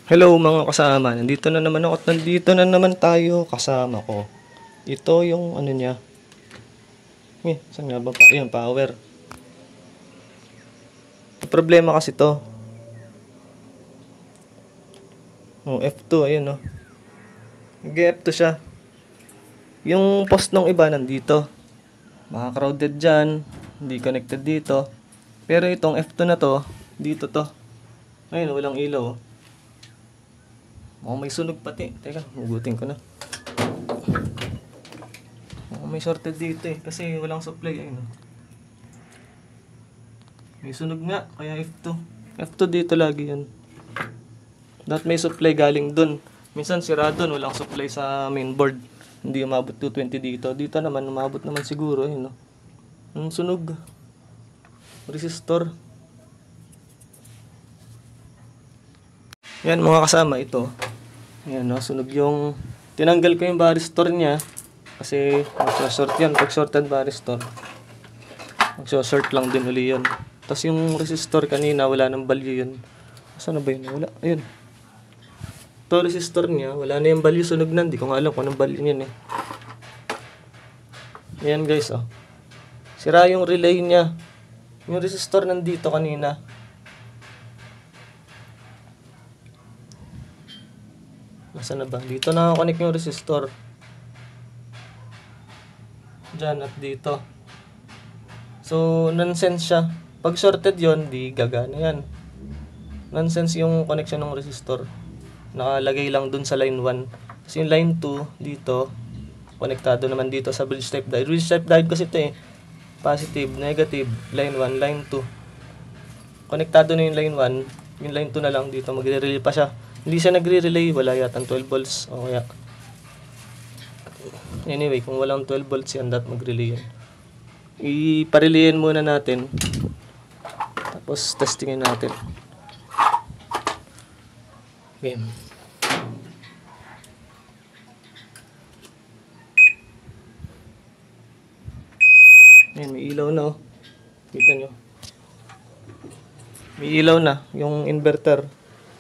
Hello mga kasama, nandito na naman ako at nandito na naman tayo kasama ko. Ito yung ano niya. Saan nga ba pa? Ayan, power. Problema kasi to. Oh, F2, ayun oh. Nag-F2 siya. Yung post ng iba nandito. Baka crowded dyan. Hindi connected dito. Pero itong F2 na to, dito to. Ayun, walang ilaw oh. May sunog pati. Teka, hugutin ko na. May shorted dito eh. Kasi walang supply. Ayun. May sunog nga. Kaya F2. F2 dito lagi yan. Dapat may supply galing dun. Minsan sira dun. Walang supply sa mainboard. Hindi umabot 220 dito. Dito naman umabot naman siguro. Ayun. Sunog. Resistor. Yan mga kasama. Ito. Ayan no, sunog yung tinanggal ko yung varistor niya kasi magso-short yan pag shorted varistor. Magso-short lang din uli yun. Tapos yung resistor kanina wala nang value yun. Saan na ba yun? Wala. Ayun. Ito resistor niya, wala na yung value, sunog na. Hindi ko nga alam kung anong value niyan eh. Ayan guys oh. Sira yung relay niya. Yung resistor nandito kanina. Nasaan na ba? Dito nakakonek yung resistor. Diyan at dito. So, nonsense siya. Pag shorted yon di gagana yan. Nonsense yung connection ng resistor. Nakalagay lang dun sa line 1. Kasi yung line 2 dito, konektado naman dito sa bridge type diode. Bridge type diode kasi ito eh. Positive, negative, line 1, line 2. Konektado na yung line 1, yung line 2 na lang dito. Magre-relay pa siya. Hindi siya nagre-relay, wala yatang 12 volts. O kaya. Anyway, kung walang 12 volts yan, dapat mag-relay yan. Iparelayin muna natin. Tapos testingin natin. Okay. Ayan, may ilaw na oh. Kita nyo. May ilaw na yung inverter.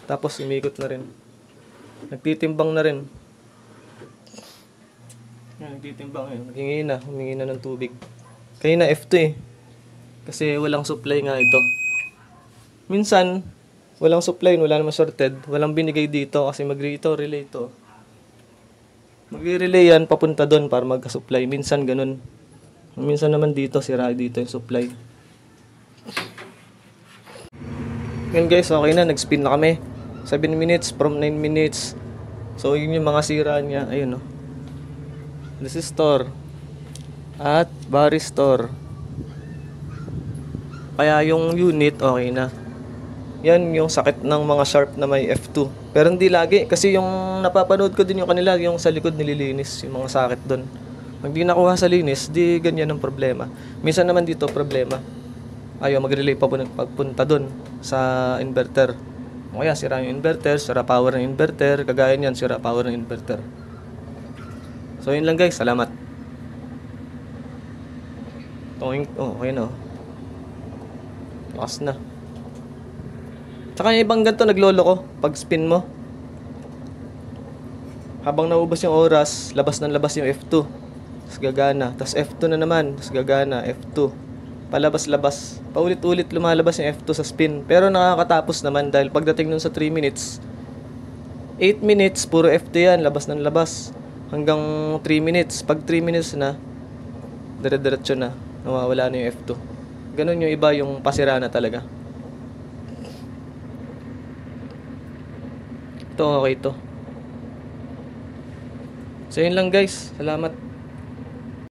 Tapos umikot na rin. Nagtitimbang na rin. Ayan, nagtitimbang yun. Humingi na ng tubig. Kaya na F2 eh. Kasi walang supply nga ito. Minsan, walang supply, wala naman shorted. Walang binigay dito kasi relay ito. Magre-relay yan papunta doon para magka-supply. Minsan ganun. Minsan naman dito, sira dito yung supply. Yan guys, okay na. Nag-spin na kami. 7 minutes from 9 minutes. So, yun yung mga sira niya. Ayun, no. Resistor. At varistor. Kaya yung unit, okay na. Yan yung sakit ng mga sharp na may F2. Pero hindi lagi. Kasi yung napapanood ko din yung kanila, yung sa likod nililinis. Yung mga sakit doon. Pag di nakuha sa linis, di ganyan ang problema. Minsan naman dito problema. Ayaw mag-relay pa pagpunta doon sa inverter. O kaya sira yung inverter, sira power ng inverter, kagaya niyan, sira power ng inverter. So yun lang guys, salamat. Okay na. Lakas na. Tsaka yung ibang ganito naglolo ko, pag spin mo. Habang naubos yung oras, labas ng labas yung F2. Tapos gagana. Tapos F2 na naman, tapos gagana, F2. Palabas-labas. Paulit-ulit lumalabas yung F2 sa spin. Pero nakakatapos naman dahil pagdating nun sa 3 minutes, 8 minutes, puro F2 yan, labas ng labas. Hanggang 3 minutes. Pag 3 minutes na, dire-diretso na. Nawawala na yung F2. Ganun yung iba, yung pasira na talaga. Ito, okay to. So yun lang guys. Salamat.